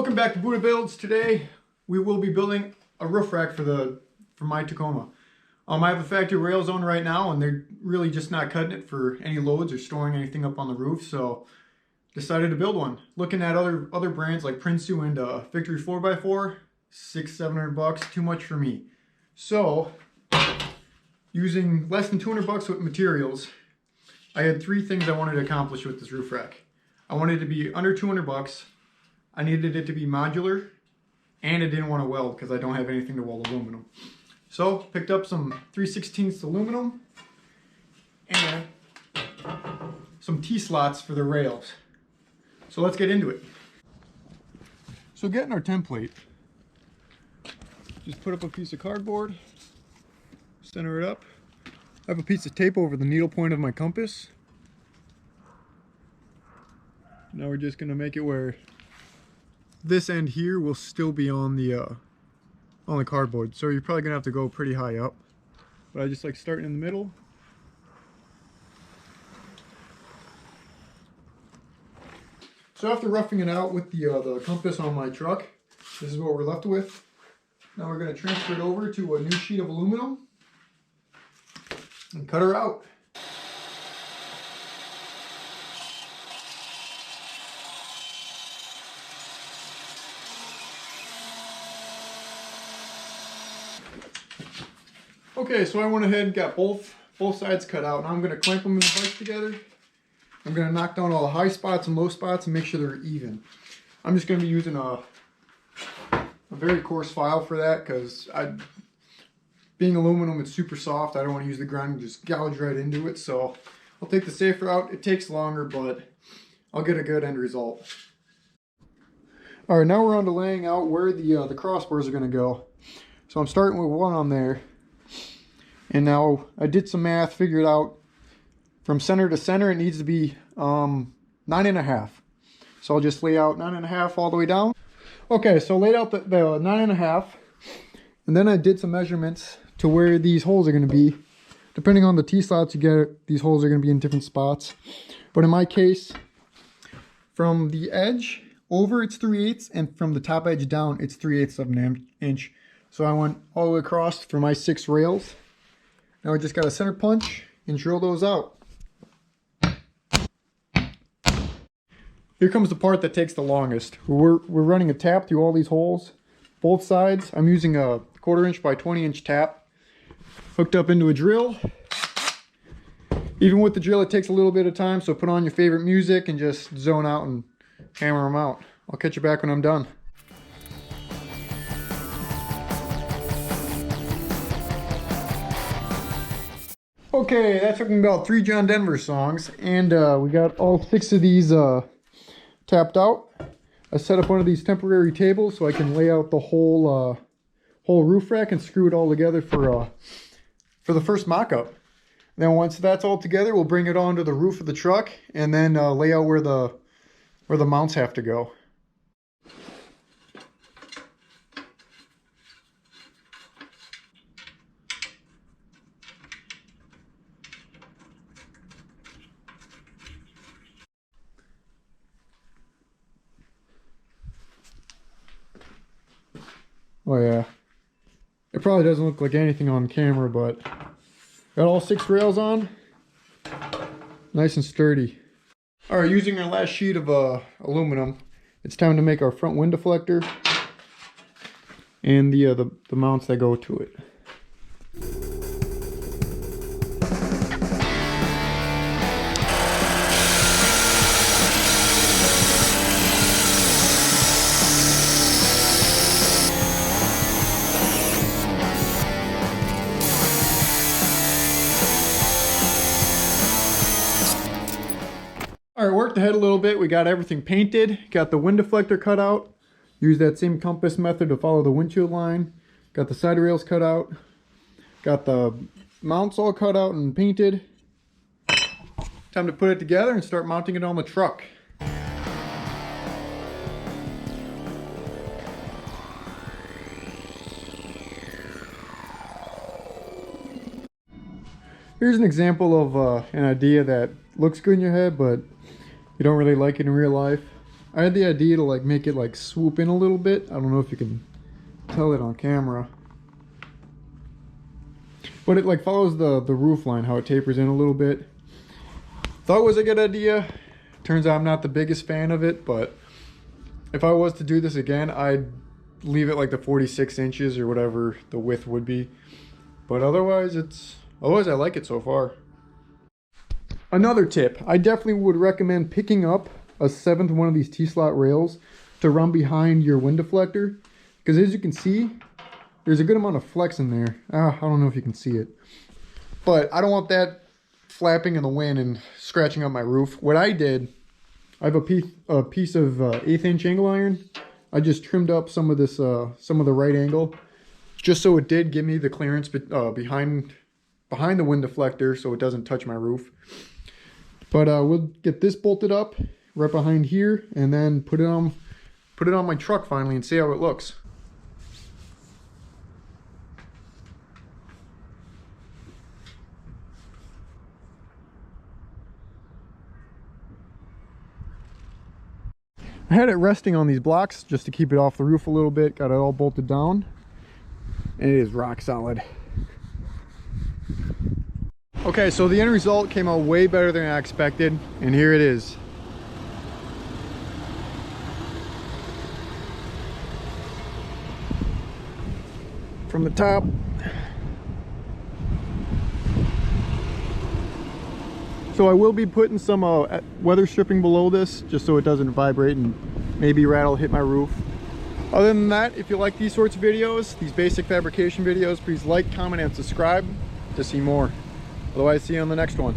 Welcome back to Buddha Builds. Today we will be building a roof rack for my Tacoma. I have the factory rails on right now and they're really just not cutting it for any loads or storing anything up on the roof, so decided to build one. Looking at other brands like Prinsu and Victory 4x4, $600-700, too much for me. So using less than $200 with materials, I had three things I wanted to accomplish with this roof rack. I wanted it to be under $200. I needed it to be modular, and I didn't want to weld because I don't have anything to weld aluminum. So picked up some 3/16 aluminum and some T-slots for the rails. So let's get into it. So getting our template, just put up a piece of cardboard, center it up. I have a piece of tape over the needle point of my compass. Now we're just going to make it where this end here will still be on the cardboard, so you're probably gonna have to go pretty high up, but I just like starting in the middle. So after roughing it out with the compass on my truck, this is what we're left with. Now we're going to transfer it over to a new sheet of aluminum and cut her out. Okay, so I went ahead and got both sides cut out. Now I'm going to clamp them in the bike together. I'm going to knock down all the high spots and low spots and make sure they're even. I'm just going to be using a very coarse file for that because being aluminum, it's super soft. I don't want to use the grind and just gouge right into it. So I'll take the safer route. It takes longer, but I'll get a good end result. All right, now we're on to laying out where the crossbars are going to go. So I'm starting with one on there. And now I did some math, figured out from center to center it needs to be 9.5. So I'll just lay out 9.5 all the way down. Okay, so laid out the 9.5, and then I did some measurements to where these holes are going to be. Depending on the T-slots you get, these holes are going to be in different spots. But in my case, from the edge over it's 3/8, and from the top edge down it's 3/8 of an inch. So I went all the way across for my 6 rails. Now we just got a center punch and drill those out. Here comes the part that takes the longest. We're running a tap through all these holes, both sides. I'm using a 1/4 inch by 20 inch tap hooked up into a drill. Even with the drill, it takes a little bit of time, so put on your favorite music and just zone out and hammer them out. I'll catch you back when I'm done. Okay, that took me about 3 John Denver songs, and we got all 6 of these tapped out. I set up one of these temporary tables so I can lay out the whole roof rack and screw it all together for the first mock-up. Then once that's all together, we'll bring it onto the roof of the truck and then lay out where the mounts have to go. Oh yeah, it probably doesn't look like anything on camera, but got all 6 rails on, nice and sturdy. All right, using our last sheet of aluminum, it's time to make our front wind deflector and the mounts that go to it. All right, worked ahead a little bit. We got everything painted, got the wind deflector cut out, used that same compass method to follow the windshield line, got the side rails cut out, got the mounts all cut out and painted. Time to put it together and start mounting it on the truck. Here's an example of an idea that looks good in your head, but you don't really like it in real life. I had the idea to like make it like swoop in a little bit. I don't know if you can tell it on camera, but it like follows the roof line, how it tapers in a little bit. Thought it was a good idea. Turns out I'm not the biggest fan of it, but if I was to do this again, I'd leave it like the 46 inches or whatever the width would be. But otherwise I like it so far. Another tip, I definitely would recommend picking up a 7th one of these T-slot rails to run behind your wind deflector, because as you can see, there's a good amount of flex in there. I don't know if you can see it, but I don't want that flapping in the wind and scratching up my roof. What I did, I have a piece of 1/8 inch angle iron. I just trimmed up some of this, some of the right angle, just so it did give me the clearance behind the wind deflector, so it doesn't touch my roof. But we'll get this bolted up right behind here, and then put it on my truck finally, and see how it looks. I had it resting on these blocks just to keep it off the roof a little bit. Got it all bolted down, and it is rock solid. Okay, so the end result came out way better than I expected, and here it is. From the top. So I will be putting some weather stripping below this, just so it doesn't vibrate and maybe rattle hit my roof. Other than that, if you like these sorts of videos, these basic fabrication videos, please like, comment, and subscribe to see more. Otherwise, see you on the next one.